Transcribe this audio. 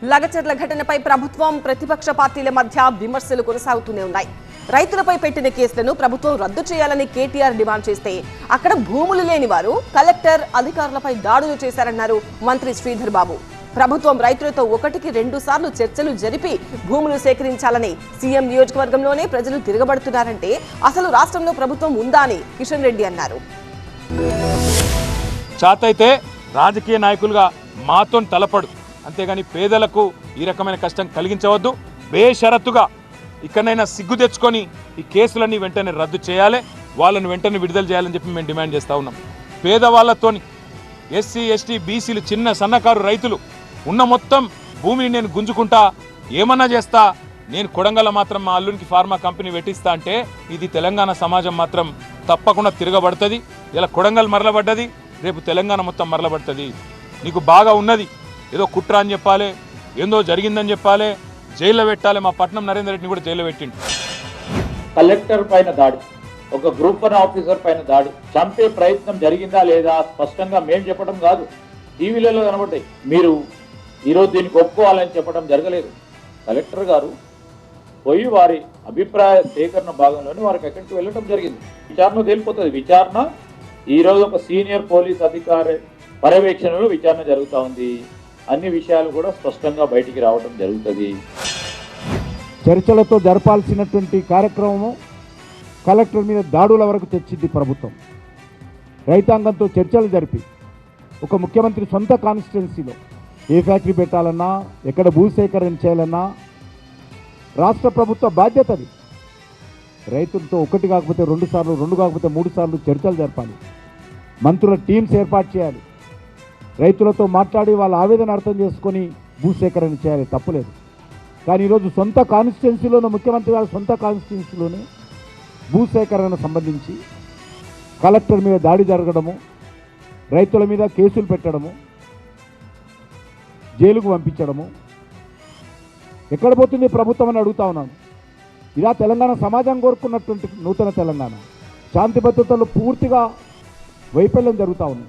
లగచర్ల ఘటనపై ప్రభుత్వం ప్రతిపక్ష పార్టీల మధ్య విమర్శలు కొనసాగుతూనే ఉన్నాయి. రైతులపై పెట్టిన కేసులను ప్రభుత్వం రద్దు చేయాలని కేటీఆర్ డిమాండ్ చేస్తే అక్కడ భూములు లేని వారు కలెక్టర్ అధికారులపై దాడులు చేశారన్నారు మంత్రి శ్రీధర్ బాబు. ప్రభుత్వం రైతులతో 1-2 సార్లు చర్చలు జరిపి భూములు సేకరించాలని సీఎం నియోజకవర్గంలోనే ప్రజలు తిరగబడుతున్నారంటే అసలు రాష్ట్రంలో ప్రభుత్వం ఉందా అని కిషన్ రెడ్డి అన్నారు. చాతైతే రాజకీయ నాయకులుగా మాతో తలపడు, అంతేగాని పేదలకు ఈ రకమైన కష్టం కలిగించవద్దు. బేషరతుగా ఇక్కడైనా సిగ్గు తెచ్చుకొని ఈ కేసులన్నీ వెంటనే రద్దు చేయాలి, వాళ్ళని వెంటనే విడుదల చేయాలని చెప్పి మేము డిమాండ్ చేస్తూ ఉన్నాం. పేదవాళ్లతోని ఎస్సీ ఎస్టీ బీసీలు చిన్న సన్నకారు రైతులు ఉన్న మొత్తం భూమిని నేను గుంజుకుంటా, ఏమన్నా చేస్తా, నేను కొడంగల్ మాత్రం మా అల్లునికి ఫార్మా కంపెనీ పెట్టిస్తా అంటే ఇది తెలంగాణ సమాజం మాత్రం తప్పకుండా తిరగబడుతుంది. ఇలా కొడంగల్ మరలబడ్డది, రేపు తెలంగాణ మొత్తం మరలబడుతుంది. నీకు బాగా ఉన్నది, ఏదో కుట్ర అని చెప్పాలి, ఏందో జరిగిందని చెప్పాలి, జైల్లో పెట్టాలి. మా పట్నం నరేందర్ రెడ్డిని కూడా జైల్లో పెట్టిండు. కలెక్టర్ పైన దాడి, ఒక గ్రూప్ 1 ఆఫీసర్ పైన దాడి, చంపే ప్రయత్నం జరిగిందా లేదా స్పష్టంగా మేము చెప్పడం కాదు, టీవీలలో కనబడ్డాయి. మీరు ఈరోజు దీనికి ఒప్పుకోవాలని చెప్పడం జరగలేదు. కలెక్టర్ గారు పోయి వారి అభిప్రాయ సేకరణ భాగంలోనే వారికి ఎక్కడికి వెళ్ళడం జరిగింది. విచారణ తేలిపోతుంది. విచారణ ఈరోజు ఒక సీనియర్ పోలీస్ అధికారి పర్యవేక్షణలో విచారణ జరుగుతూ ఉంది. అన్ని విషయాలు కూడా స్పష్టంగా బయటికి రావడం జరుగుతుంది. చర్చలతో జరపాల్సినటువంటి కార్యక్రమము కలెక్టర్ మీద దాడుల వరకు తెచ్చింది ప్రభుత్వం. రైతాంగంతో చర్చలు జరిపి ఒక ముఖ్యమంత్రి సొంత కాన్స్టిట్యున్సీలో ఏ ఫ్యాక్టరీ పెట్టాలన్నా, ఎక్కడ భూసేకరణ చేయాలన్నా రాష్ట్ర ప్రభుత్వ బాధ్యత అది. రైతులతో 1 కాకపోతే 2 సార్లు, 2 కాకపోతే 3 సార్లు చర్చలు జరపాలి. మంత్రుల టీమ్స్ ఏర్పాటు చేయాలి. రైతులతో మాట్లాడి వాళ్ళ ఆవేదన అర్థం చేసుకొని భూసేకరణ చేయాలి, తప్పులేదు. కానీ ఈరోజు సొంత కాన్స్టిట్యున్సీలోనే, ముఖ్యమంత్రి గారి సొంత కాన్స్టిట్యున్సీలోనే భూసేకరణ సంబంధించి కలెక్టర్ మీద దాడి జరగడము, రైతుల మీద కేసులు పెట్టడము, జైలుకు పంపించడము, ఎక్కడ పోతుంది ప్రభుత్వం అని అడుగుతా ఉన్నాను. ఇలా తెలంగాణ సమాజం కోరుకున్నటువంటి నూతన తెలంగాణ శాంతి భద్రతలు పూర్తిగా వైఫల్యం జరుగుతూ ఉంది.